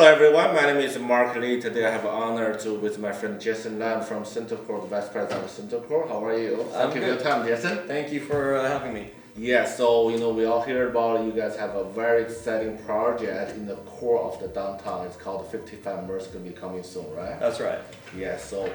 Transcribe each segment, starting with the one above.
Hello everyone, my name is Mark Lee. Today I have the honor to with my friend Jason Lam from CentreCourt, Vice President of CentreCourt. How are you? Thank you for your time, Jason. Thank you for having me. Yeah, so we all hear about you guys have a very exciting project in the core of the downtown. It's called 55 Mercer, going to be coming soon, right? That's right. Yeah, so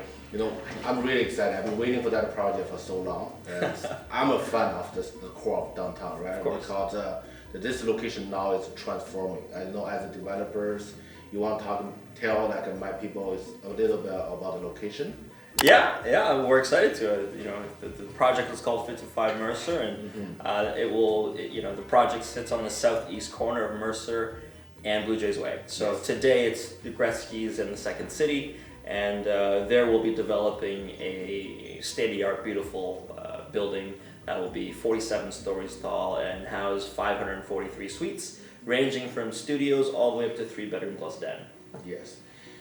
I'm really excited. I've been waiting for that project for so long. And I'm a fan of the core of downtown, right? Of course. Because this location now is transforming. I know as a developers, you want to tell like my people is a little bit about the location. Yeah, we're excited to. The project is called 55 Mercer, and the project sits on the southeast corner of Mercer and Blue Jays Way. So Yes. today it's the Gretzky's in the Second City, and there we'll be developing a state-of-the-art, beautiful building that will be 47 stories tall and house 543 suites, ranging from studios all the way up to 3-bedroom plus den. Yes.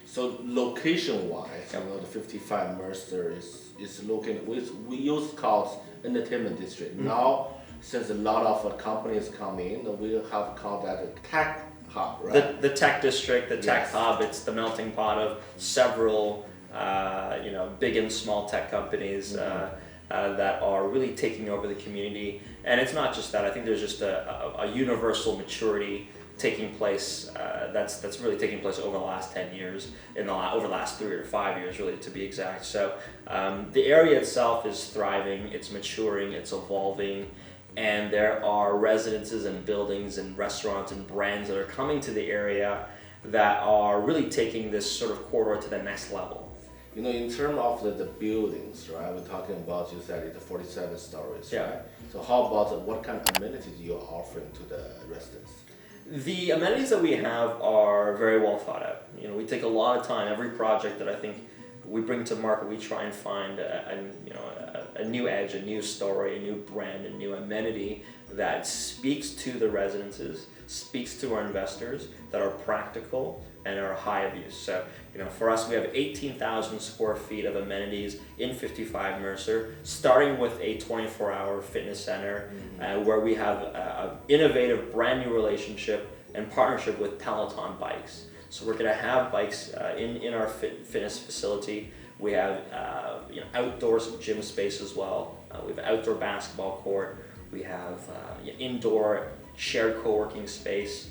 So location-wise, the 55 Mercer is located. We used to call it entertainment district. Mm-hmm. Now, since a lot of companies come in, we have called that a tech hub, right? The tech district, the tech Yes. hub, it's the melting pot of several, big and small tech companies that are really taking over the community. And it's not just that. I think there's just a universal maturity taking place that's really taking place over the last 10 years, over the last 3 or 5 years, really, to be exact. So the area itself is thriving, it's maturing, it's evolving, and there are residences and buildings and restaurants and brands that are coming to the area that are really taking this sort of corridor to the next level. In terms of the buildings, right? We're talking about, you said it's 47 stories, Yeah. right? So how about what kind of amenities you're offering to the residents? The amenities that we have are very well thought out. We take a lot of time. Every project that I think we bring to market, we try and find a new edge, a new story, a new brand, a new amenity that speaks to the residences, speaks to our investors, that are practical and are high of use. So, for us, we have 18,000 square feet of amenities in 55 Mercer, starting with a 24-hour fitness center, where we have an innovative, brand new relationship and partnership with Peloton bikes. So we're going to have bikes in our fitness facility. We have outdoors gym space as well. We have an outdoor basketball court. We have indoor shared co-working space.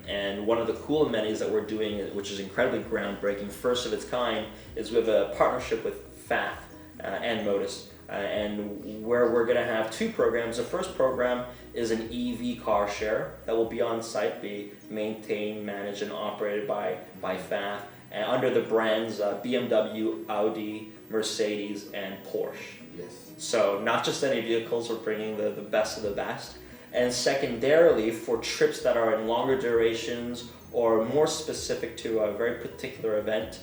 And one of the cool amenities that we're doing, which is incredibly groundbreaking, first of its kind, is we have a partnership with FAF and Modus, and where we're going to have 2 programs. The first program is an EV car share that will be on site, be maintained, managed, and operated by FAF, and under the brands BMW, Audi, Mercedes, and Porsche. Yes. So not just any vehicles, we're bringing the best of the best. And secondarily, for trips that are in longer durations or more specific to a very particular event,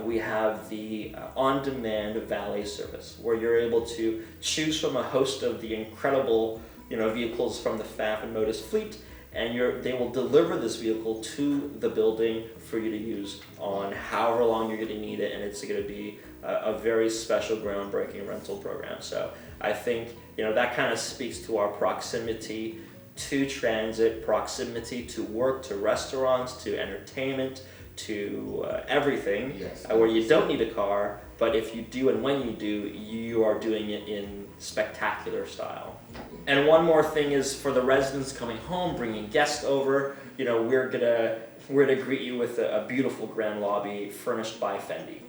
we have the on-demand valet service, where you're able to choose from a host of the incredible vehicles from the FAF and Modus fleet, and they will deliver this vehicle to the building for you to use on however long you're going to need it, and it's going to be a very special, groundbreaking rental program. So I think that kind of speaks to our proximity to transit, proximity to work, to restaurants, to entertainment, to everything. Yes. Where you don't need a car, but if you do and when you do, you are doing it in spectacular style. And one more thing is, for the residents coming home, bringing guests over, we're gonna greet you with a beautiful grand lobby furnished by Fendi.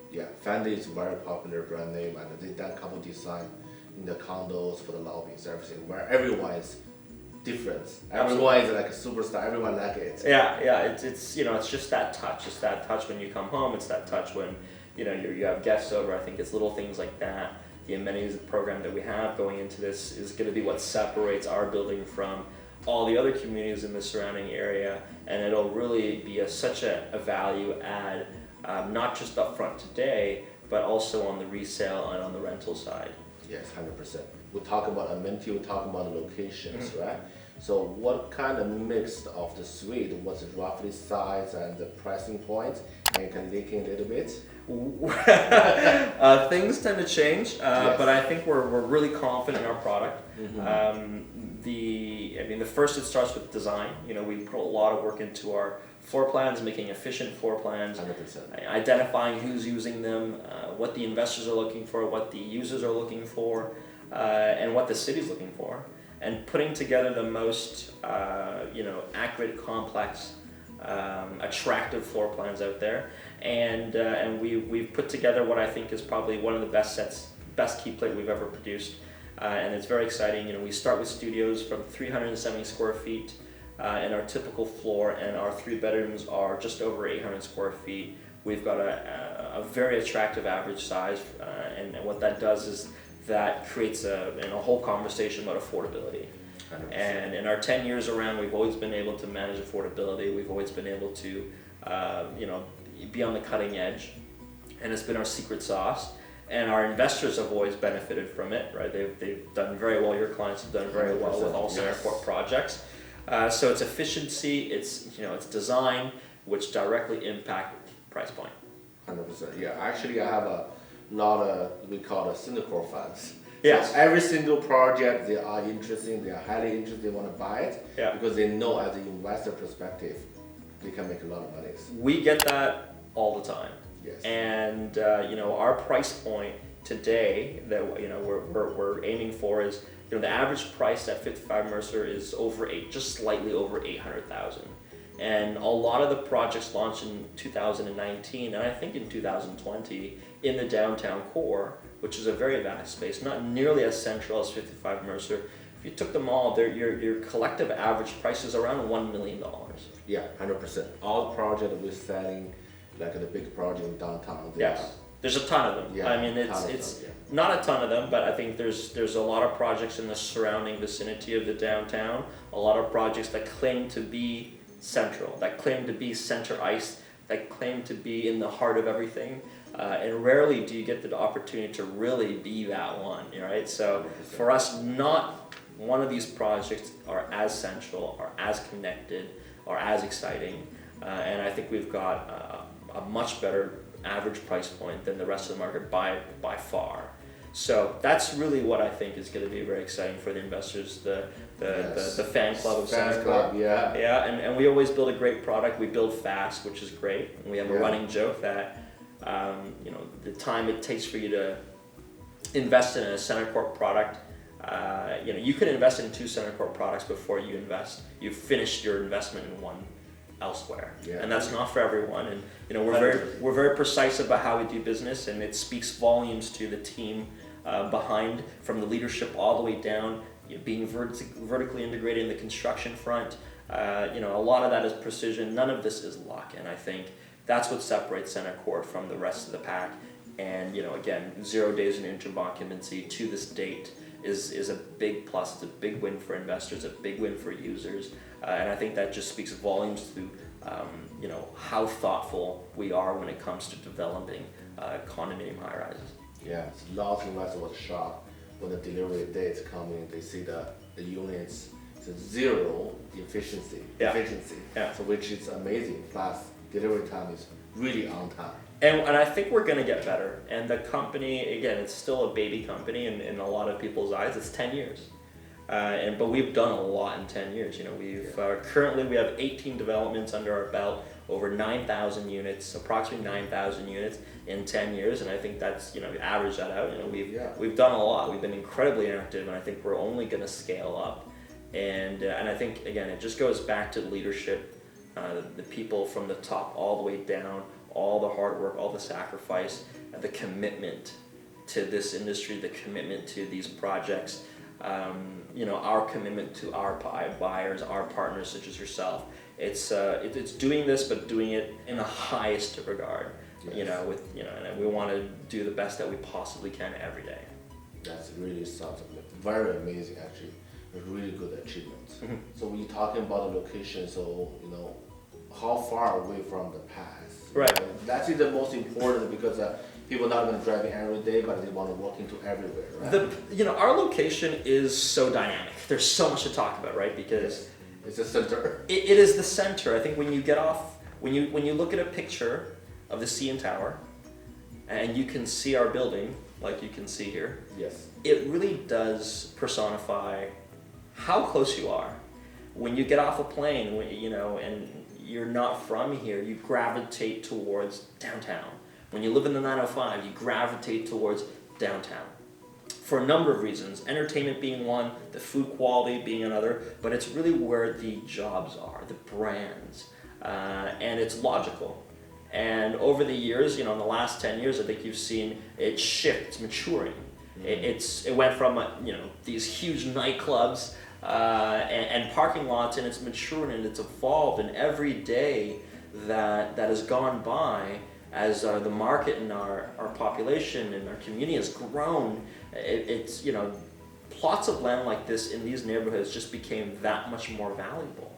Yeah, Fendi is a very popular brand name, and they done a couple design in the condos for the lobbies, everything, where everyone is different. Everyone is like a superstar. Everyone like it. Yeah. It's just that touch. It's that touch when you come home. It's that touch when you have guests over. I think it's little things like that. The amenities program that we have going into this is going to be what separates our building from all the other communities in the surrounding area, and it'll really be such a value add, not just up front today, but also on the resale and on the rental side. Yes, 100%. We talk about amenity, we talk about the locations, right? So what kind of mix of the suite, what's the roughly size and the pricing point? And you can leak in a little bit? Things tend to change, Yes. but I think we're really confident in our product. The first, it starts with design. We put a lot of work into our floor plans, making efficient floor plans, 100%. identifying who's using them, what the investors are looking for, what the users are looking for, and what the city's looking for, and putting together the most accurate, complex, attractive floor plans out there. And we've put together what I think is probably one of the best key plate we've ever produced. And it's very exciting. We start with studios from 370 square feet in our typical floor, and our 3 bedrooms are just over 800 square feet. We've got a very attractive average size, and what that does is that creates a whole conversation about affordability. 100%. And in our 10 years around, we've always been able to manage affordability. We've always been able to be on the cutting edge, and it's been our secret sauce. And our investors have always benefited from it, right? They've done very well. Your clients have done very well with all CentreCourt projects. So it's efficiency, it's design, which directly impact price point. 100%. Yeah, actually, I have a lot of, we call it CentreCourt fans. Yes. So every single project, they are interesting, they are highly interested, they want to buy it, Yeah. because they know as an investor perspective, they can make a lot of money. We get that all the time. Yes. And our price point today that we're aiming for is the average price at 55 Mercer is just slightly over 800,000. And a lot of the projects launched in 2019 and I think in 2020 in the downtown core, which is a very vast space, not nearly as central as 55 Mercer. If you took them all, your collective average price is around $1 million. Yeah, 100%. All the projects we're selling, like the big project in downtown. Yes, there's a ton of them. Yeah, I mean, it's not a ton of them, but I think there's a lot of projects in the surrounding vicinity of the downtown. A lot of projects that claim to be central, that claim to be center ice, that claim to be in the heart of everything. And rarely do you get the opportunity to really be that one, right? So 100%. for us, not one of these projects are as central, or as connected, or as exciting. And I think we've got a much better average price point than the rest of the market by far. So that's really what I think is going to be very exciting for the investors, the fan club of CentreCourt. Yeah. Yeah, and we always build a great product. We build fast, which is great. And we have a running joke that the time it takes for you to invest in a CentreCourt product, you can invest in 2 CentreCourt products before you've finished your investment in one elsewhere. Yeah. And that's not for everyone. And we're very precise about how we do business, and it speaks volumes to the team behind, from the leadership all the way down, being vertically integrated in the construction front. A lot of that is precision. None of this is luck, and I think that's what separates CentreCourt from the rest of the pack. And again, 0 days in interim occupancy to this date is a big plus. It's a big win for investors, a big win for users, and I think that just speaks volumes to how thoughtful we are when it comes to developing condominium high rises. Yeah, lots of investors was shocked when the delivery dates come in. They see the units, it's 0 efficiency. Yeah. So which is amazing. Plus delivery time is really on time. And I think we're going to get better. And the company, again, it's still a baby company in a lot of people's eyes. It's 10 years. But we've done a lot in 10 years. Currently we have 18 developments under our belt, over 9,000 units, approximately 9,000 units in 10 years. And I think that's, average that out. We've done a lot. We've been incredibly active, and I think we're only going to scale up. And I think, again, it just goes back to leadership, the people from the top all the way down, all the hard work, all the sacrifice, the commitment to this industry, the commitment to these projects, our commitment to our buyers, our partners such as yourself. It's doing this, but doing it in the highest regard. Yes. And we want to do the best that we possibly can every day. That's really something very amazing, actually. A really good achievement. Mm-hmm. So when you're talking about the location, so how far away from the past? Right. That's the most important, because people are not going to drive every day, but they want to walk into everywhere, right? Our location is so dynamic. There's so much to talk about, right? Because it's the center. It is the center. I think when you get off, when you look at a picture of the CN Tower, and you can see our building, like you can see here. Yes. It really does personify how close you are. When you get off a plane, and you're not from here, you gravitate towards downtown. When you live in the 905, you gravitate towards downtown. For a number of reasons, entertainment being one, the food quality being another, but it's really where the jobs are, the brands, and it's logical. And over the years, in the last 10 years, I think you've seen it shift, it's maturing. It went from these huge nightclubs and parking lots, and it's matured and it's evolved, and every day that has gone by, as the market and our population and our community has grown, it's plots of land like this in these neighborhoods just became that much more valuable.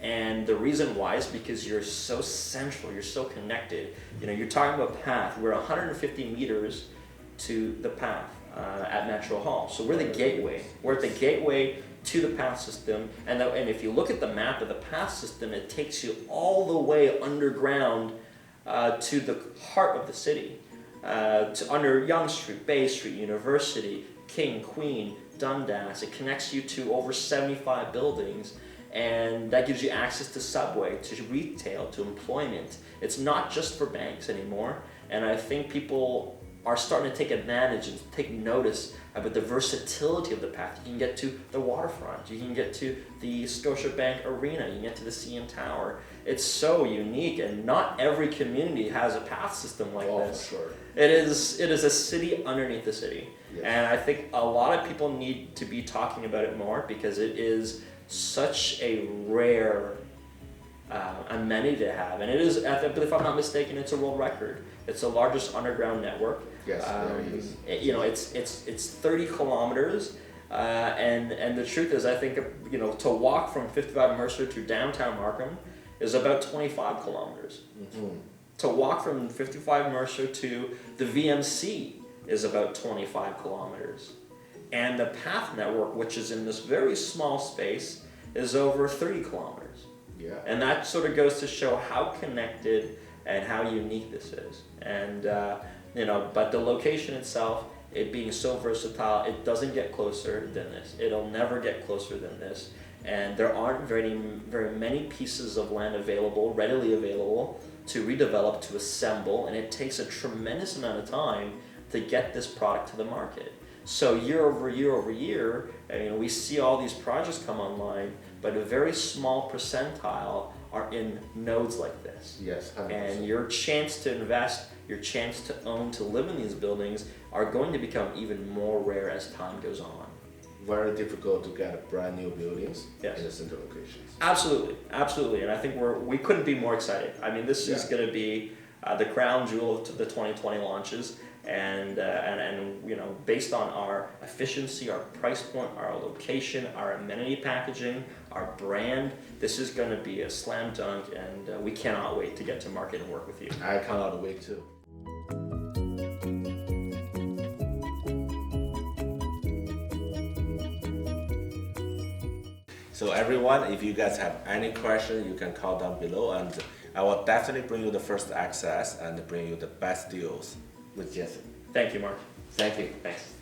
And the reason why is because you're so central, you're so connected. You're talking about path. We're 150 meters to the path at Metro Hall. So we're the gateway. We're at the gateway to the path system. And if you look at the map of the path system, it takes you all the way underground to the heart of the city, to under Yonge Street, Bay Street, University, King, Queen, Dundas. It connects you to over 75 buildings, and that gives you access to subway, to retail, to employment. It's not just for banks anymore, and I think people are starting to take advantage and take notice about the versatility of the path. You can get to the waterfront, you can get to the Scotiabank Arena, you can get to the CN Tower. It's so unique, and not every community has a path system like this. Sure. It is a city underneath the city. Yes. And I think a lot of people need to be talking about it more, because it is such a rare amenity to have. And it is, if I'm not mistaken, it's a world record. It's the largest underground network. Yes, there is. It's 30 kilometers. And the truth is, I think, to walk from 55 Mercer to downtown Markham is about 25 kilometers. Mm-hmm. To walk from 55 Mercer to the VMC is about 25 kilometers. And the path network, which is in this very small space, is over 30 kilometers. Yeah. And that sort of goes to show how connected and how unique this is. And, but the location itself, it being so versatile, it doesn't get closer than this. It'll never get closer than this. And there aren't very many pieces of land available, readily available, to redevelop, to assemble, and it takes a tremendous amount of time to get this product to the market. So year over year over year, we see all these projects come online, but a very small percentile are in nodes like this. Yes, 100%. And your chance to invest, your chance to own, to live in these buildings are going to become even more rare as time goes on. Very difficult to get brand new buildings Yes. in the center locations. Absolutely, and I think we couldn't be more excited. This is going to be the crown jewel of the 2020 launches, and based on our efficiency, our price point, our location, our amenity packaging, our brand, this is going to be a slam dunk, and we cannot wait to get to market and work with you. I cannot wait too. So everyone, if you guys have any questions, you can call down below, and I will definitely bring you the first access and bring you the best deals with Jesse. Thank you, Mark. Thank you. Thanks.